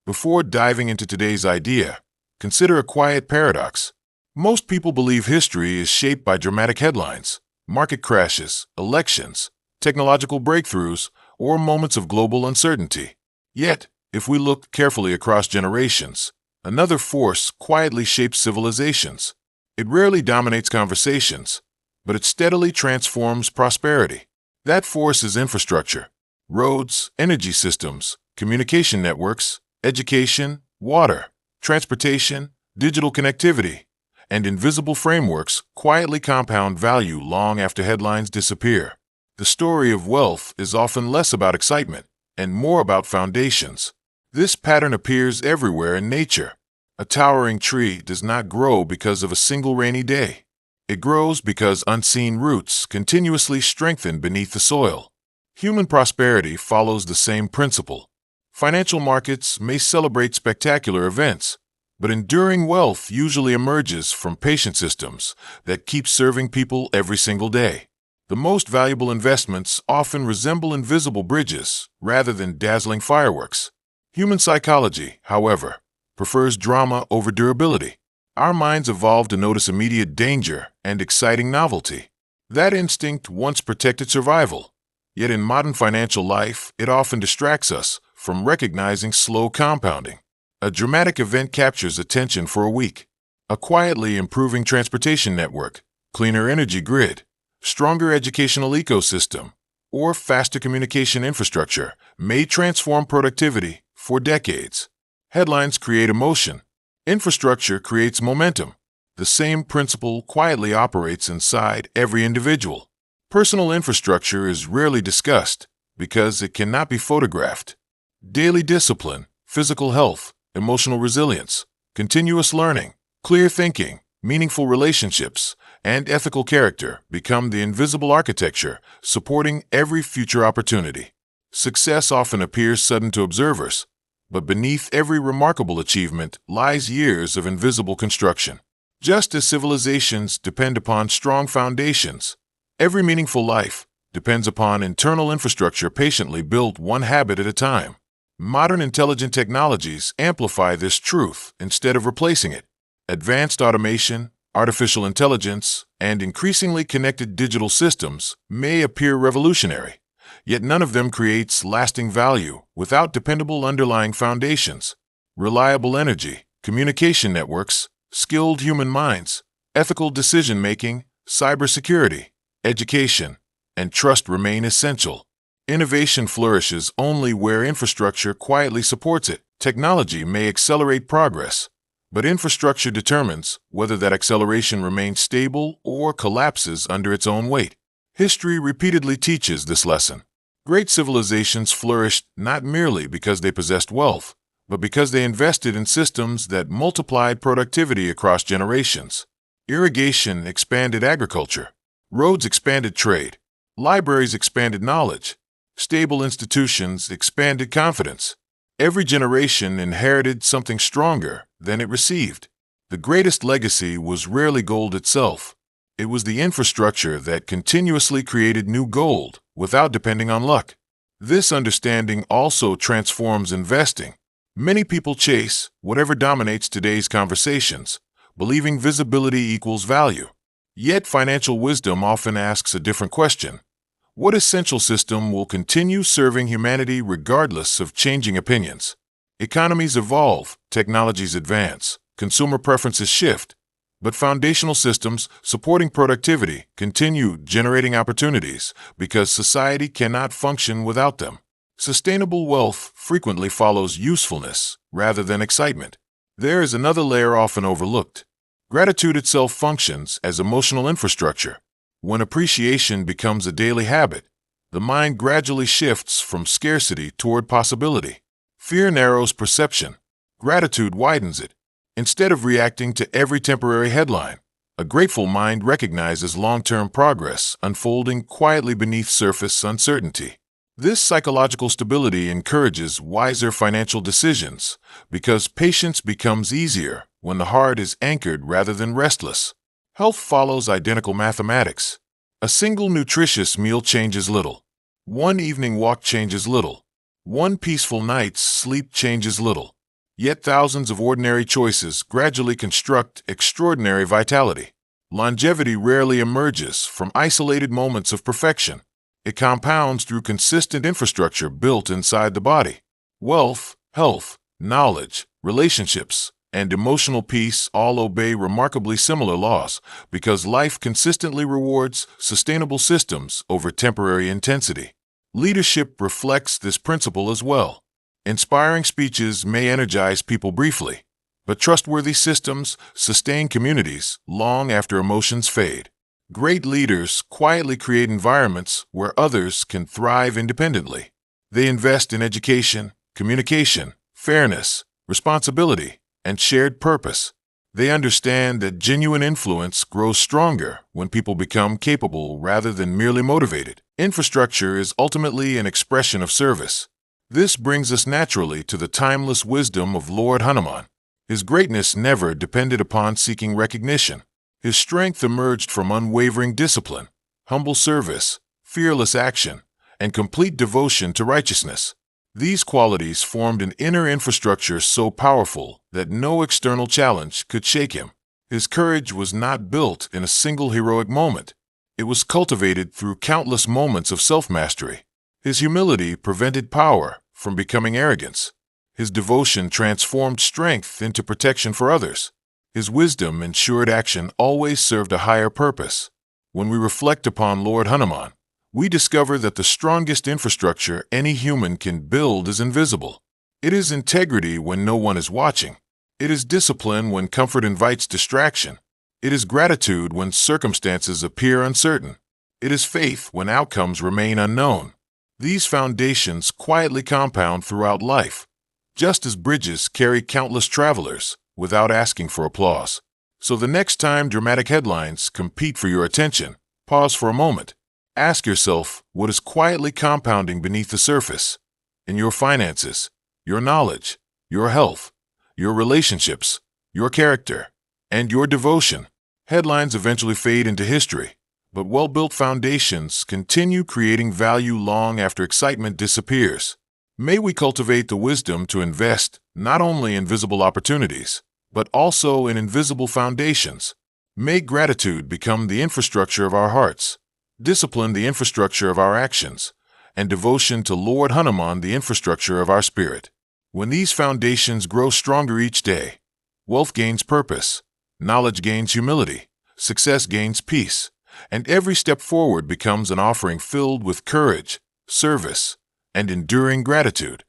Before diving into today's idea, consider a quiet paradox. Most people believe history is shaped by dramatic headlines, market crashes, elections, technological breakthroughs, or moments of global uncertainty. Yet, if we look carefully across generations, another force quietly shapes civilizations. It rarely dominates conversations, but it steadily transforms prosperity. That force is infrastructure. Roads, energy systems, communication networks, education, water, transportation, digital connectivity, and invisible frameworks quietly compound value long after headlines disappear. The story of wealth is often less about excitement and more about foundations. This pattern appears everywhere in nature. A towering tree does not grow because of a single rainy day. It grows because unseen roots continuously strengthen beneath the soil. Human prosperity follows the same principle. Financial markets may celebrate spectacular events, but enduring wealth usually emerges from patient systems that keep serving people every single day. The most valuable investments often resemble invisible bridges rather than dazzling fireworks. Human psychology, however, prefers drama over durability. Our minds evolved to notice immediate danger and exciting novelty. That instinct once protected survival. Yet in modern financial life, it often distracts us from recognizing slow compounding. A dramatic event captures attention for a week. A quietly improving transportation network, cleaner energy grid, stronger educational ecosystem, or faster communication infrastructure may transform productivity for decades. Headlines create emotion. Infrastructure creates momentum. The same principle quietly operates inside every individual. Personal infrastructure is rarely discussed because it cannot be photographed. Daily discipline, physical health, emotional resilience, continuous learning, clear thinking, meaningful relationships, and ethical character become the invisible architecture supporting every future opportunity. Success often appears sudden to observers, but beneath every remarkable achievement lies years of invisible construction. Just as civilizations depend upon strong foundations, every meaningful life depends upon internal infrastructure patiently built one habit at a time. Modern intelligent technologies amplify this truth instead of replacing it. Advanced automation, artificial intelligence, and increasingly connected digital systems may appear revolutionary, yet none of them creates lasting value without dependable underlying foundations. Reliable energy, communication networks, skilled human minds, ethical decision-making, cybersecurity, education, and trust remain essential. Innovation flourishes only where infrastructure quietly supports it. Technology may accelerate progress, but infrastructure determines whether that acceleration remains stable or collapses under its own weight. History repeatedly teaches this lesson. Great civilizations flourished not merely because they possessed wealth, but because they invested in systems that multiplied productivity across generations. Irrigation expanded agriculture. Roads expanded trade. Libraries expanded knowledge. Stable institutions expanded confidence. Every generation inherited something stronger than it received. The greatest legacy was rarely gold itself. It was the infrastructure that continuously created new gold without depending on luck. This understanding also transforms investing. Many people chase whatever dominates today's conversations, believing visibility equals value. Yet financial wisdom often asks a different question. What essential system will continue serving humanity regardless of changing opinions? Economies evolve, technologies advance, consumer preferences shift, but foundational systems supporting productivity continue generating opportunities because society cannot function without them. Sustainable wealth frequently follows usefulness rather than excitement. There is another layer often overlooked. Gratitude itself functions as emotional infrastructure. When appreciation becomes a daily habit, the mind gradually shifts from scarcity toward possibility. Fear narrows perception. Gratitude widens it. Instead of reacting to every temporary headline, a grateful mind recognizes long-term progress unfolding quietly beneath surface uncertainty. This psychological stability encourages wiser financial decisions because patience becomes easier when the heart is anchored rather than restless. Health follows identical mathematics. A single nutritious meal changes little. One evening walk changes little. One peaceful night's sleep changes little. Yet thousands of ordinary choices gradually construct extraordinary vitality. Longevity rarely emerges from isolated moments of perfection. It compounds through consistent infrastructure built inside the body. Wealth, health, knowledge, relationships, and emotional peace all obey remarkably similar laws because life consistently rewards sustainable systems over temporary intensity. Leadership reflects this principle as well. Inspiring speeches may energize people briefly, but trustworthy systems sustain communities long after emotions fade. Great leaders quietly create environments where others can thrive independently. They invest in education, communication, fairness, responsibility, and shared purpose. They understand that genuine influence grows stronger when people become capable rather than merely motivated. Infrastructure is ultimately an expression of service. This brings us naturally to the timeless wisdom of Lord Hanuman. His greatness never depended upon seeking recognition. His strength emerged from unwavering discipline, humble service, fearless action, and complete devotion to righteousness. These qualities formed an inner infrastructure so powerful that no external challenge could shake him. His courage was not built in a single heroic moment. It was cultivated through countless moments of self-mastery. His humility prevented power from becoming arrogance. His devotion transformed strength into protection for others. His wisdom ensured action always served a higher purpose. When we reflect upon Lord Hanuman, we discover that the strongest infrastructure any human can build is invisible. It is integrity when no one is watching. It is discipline when comfort invites distraction. It is gratitude when circumstances appear uncertain. It is faith when outcomes remain unknown. These foundations quietly compound throughout life, just as bridges carry countless travelers without asking for applause. So the next time dramatic headlines compete for your attention, pause for a moment. Ask yourself what is quietly compounding beneath the surface. In your finances, your knowledge, your health, your relationships, your character, and your devotion. Headlines eventually fade into history, but well-built foundations continue creating value long after excitement disappears. May we cultivate the wisdom to invest not only in visible opportunities, but also in invisible foundations. May gratitude become the infrastructure of our hearts, discipline the infrastructure of our actions, and devotion to Lord Hanuman the infrastructure of our spirit. When these foundations grow stronger each day, wealth gains purpose, knowledge gains humility, success gains peace, and every step forward becomes an offering filled with courage, service, and enduring gratitude.